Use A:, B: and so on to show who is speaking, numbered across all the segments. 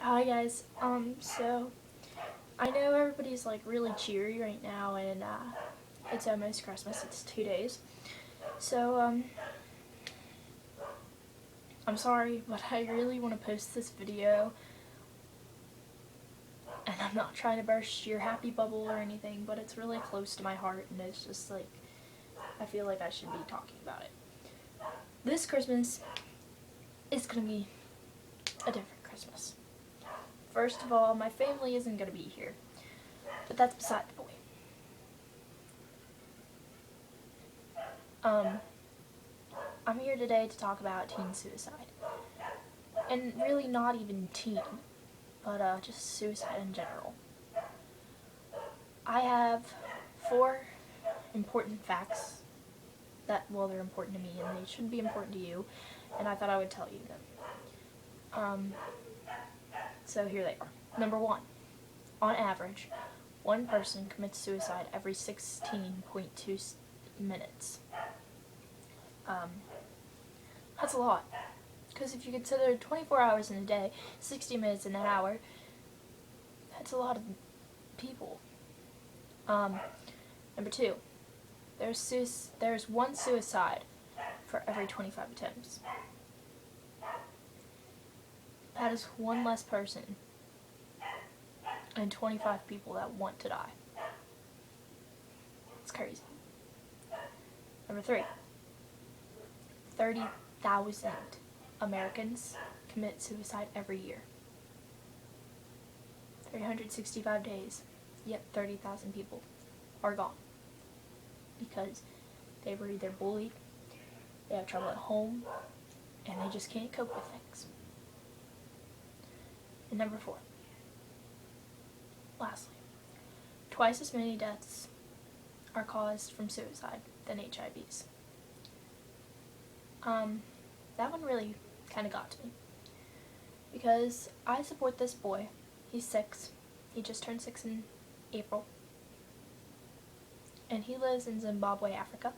A: Hi guys. So I know everybody's like really cheery right now, and it's almost Christmas. It's 2 days. So I'm sorry, but I really want to post this video, and I'm not trying to burst your happy bubble or anything, but it's really close to my heart, and it's just like I feel like I should be talking about it. This Christmas is gonna be a different Christmas. First of all, my family isn't gonna be here, but that's beside the point. I'm here today to talk about teen suicide. And really not even teen, but just suicide in general. I have 4 important facts that, well, they're important to me and they should be important to you, and I thought I would tell you them. So here they are. Number 1. On average, one person commits suicide every 16.2 minutes. That's a lot. Because if you consider 24 hours in a day, 60 minutes in an hour, that's a lot of people. Number 2. There's one suicide for every 25 attempts. That is one less person and 25 people that want to die. It's crazy. Number 3. 30,000 Americans commit suicide every year. 365 days, yet 30,000 people are gone because they were either bullied, they have trouble at home, and they just can't cope with things. And number 4, lastly, twice as many deaths are caused from suicide than HIVs. That one really kind of got to me because I support this boy. He's 6. He just turned 6 in April. And he lives in Zimbabwe, Africa.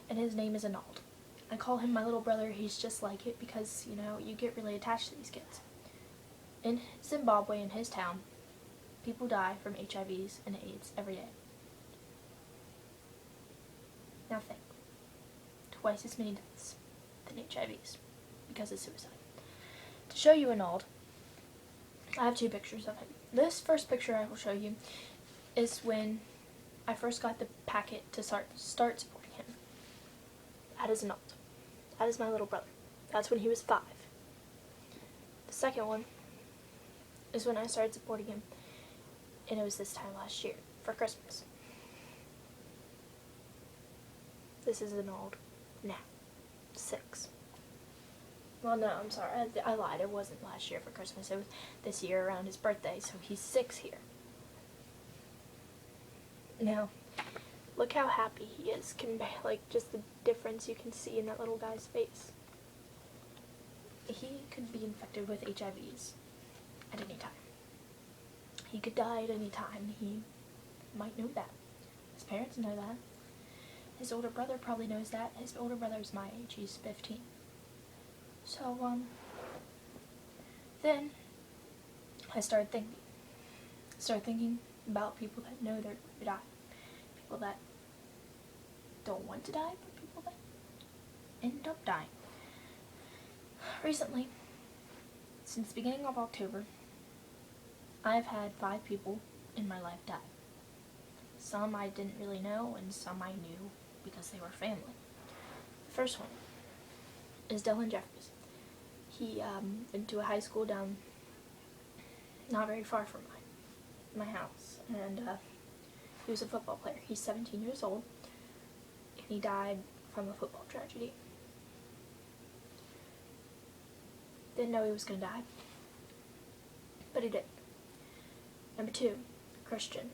A: And his name is Arnold. I call him my little brother. He's just like it because, you get really attached to these kids. In Zimbabwe, in his town, people die from HIVs and AIDS every day. Now think. Twice as many deaths than HIVs because of suicide. To show you Arnold, I have 2 pictures of him. This first picture I will show you is when I first got the packet to start supporting him. That is Arnold. That is my little brother. That's when he was 5. The second one is when I started supporting him, and it was this time last year for Christmas. This is Arnold now, 6. Well, no, I'm sorry, I lied. It wasn't last year for Christmas. It was this year around his birthday, so he's 6 here. Now, look how happy he is, just the difference you can see in that little guy's face. He could be infected with HIVs at any time. He could die at any time. He might know that. His parents know that. His older brother probably knows that. His older brother's my age. He's 15. So, then I started thinking about people that know they're going to die. People that don't want to die, but people that end up dying. Recently, since the beginning of October, I've had 5 people in my life die. Some I didn't really know, and some I knew because they were family. The first one is Dylan Jeffries. He went to a high school down not very far from my house, and he was a football player. He's 17 years old, and he died from a football tragedy. Didn't know he was going to die, but he did. Number 2, Christian.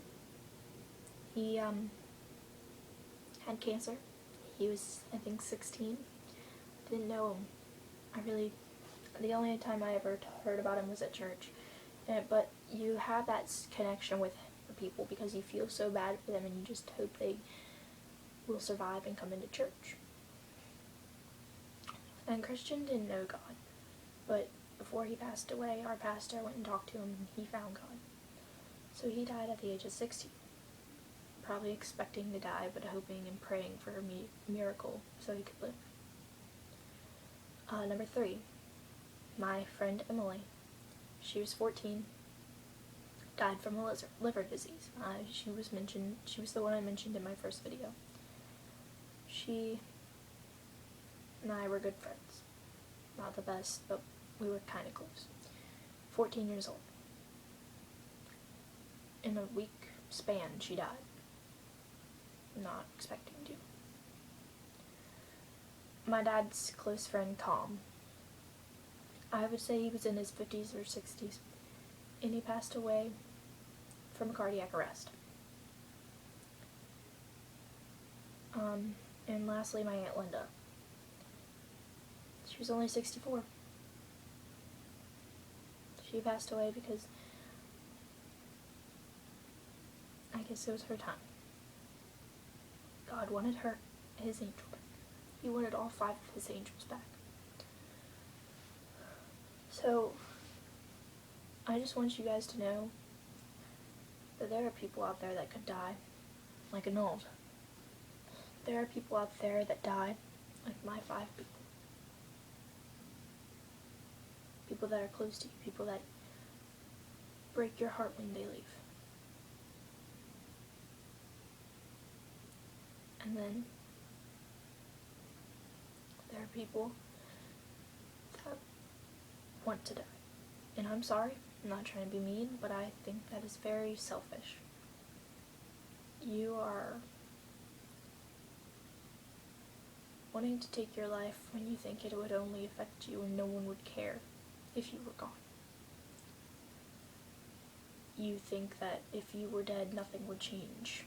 A: He had cancer. He was, I think, 16. Didn't know him. The only time I ever heard about him was at church. But you have that connection with people because you feel so bad for them and you just hope they will survive and come into church. And Christian didn't know God, but before he passed away, our pastor went and talked to him and he found God. So he died at the age of 60. Probably expecting to die, but hoping and praying for a miracle so he could live. Number 3, my friend Emily. She was 14, died from a liver disease. She was the one I mentioned in my first video. She and I were good friends. Not the best, but we were kind of close. 14 years old. In a week span, she died. Not expecting to. My dad's close friend, Tom. I would say he was in his 50s or 60s, and he passed away from a cardiac arrest. And lastly, my Aunt Linda. She was only 64. She passed away because I guess it was her time. God wanted his angel back. He wanted all 5 of his angels back. So, I just want you guys to know that there are people out there that could die like an old. There are people out there that die like my 5 people. People that are close to you, people that break your heart when they leave. And then there are people that want to die. And I'm sorry, I'm not trying to be mean, but I think that is very selfish. You are wanting to take your life when you think it would only affect you and no one would care if you were gone. You think that if you were dead, nothing would change.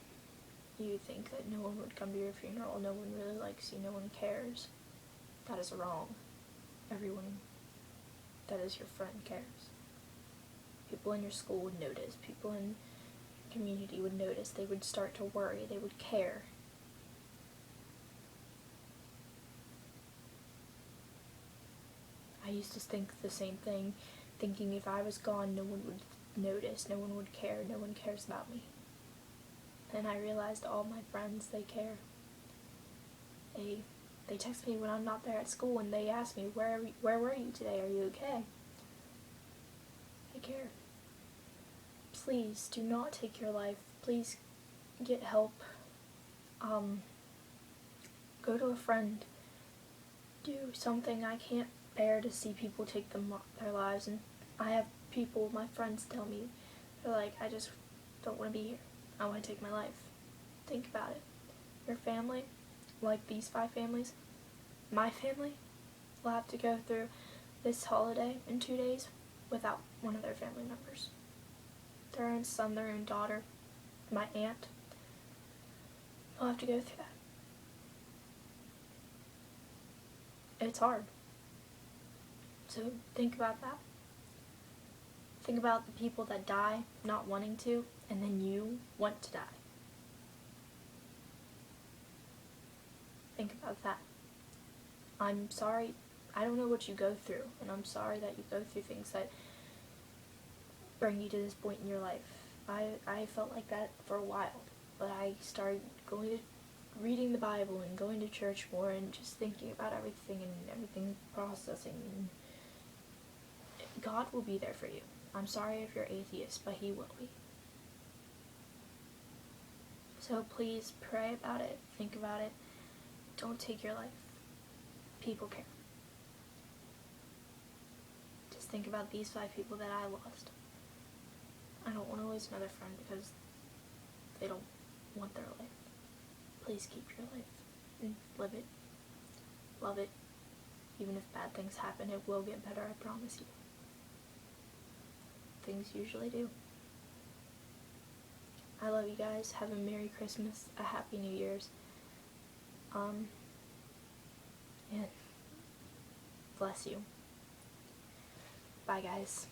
A: You think that no one would come to your funeral, no one really likes you, no one cares. That is wrong. Everyone that is your friend cares. People in your school would notice. People in your community would notice. They would start to worry. They would care. I used to think the same thing, thinking if I was gone, no one would notice, no one would care, no one cares about me. And I realized all my friends, they care. They text me when I'm not there at school and they ask me, where were you today? Are you okay? They care. Please do not take your life. Please get help. Go to a friend. Do something. I can't bear to see people take their lives, and I have people, my friends tell me, they're like, I just don't want to be here. I want to take my life. Think about it. Your family, like these 5 families, my family, will have to go through this holiday in 2 days without one of their family members. Their own son, their own daughter, my aunt, will have to go through that. It's hard. So think about that. Think about the people that die not wanting to, and then you want to die. Think about that. I'm sorry, I don't know what you go through, and I'm sorry that you go through things that bring you to this point in your life. I felt like that for a while, but I started reading the Bible and going to church more and just thinking about everything processing, and God will be there for you. I'm sorry if you're atheist, but He will be. So please pray about it, think about it. Don't take your life. People care. Just think about these 5 people that I lost. I don't want to lose another friend because they don't want their life. Please keep your life and live it. Love it. Even if bad things happen, it will get better, I promise you. Things usually do. I love you guys. Have a Merry Christmas, a Happy New Year's. And bless you. Bye, guys.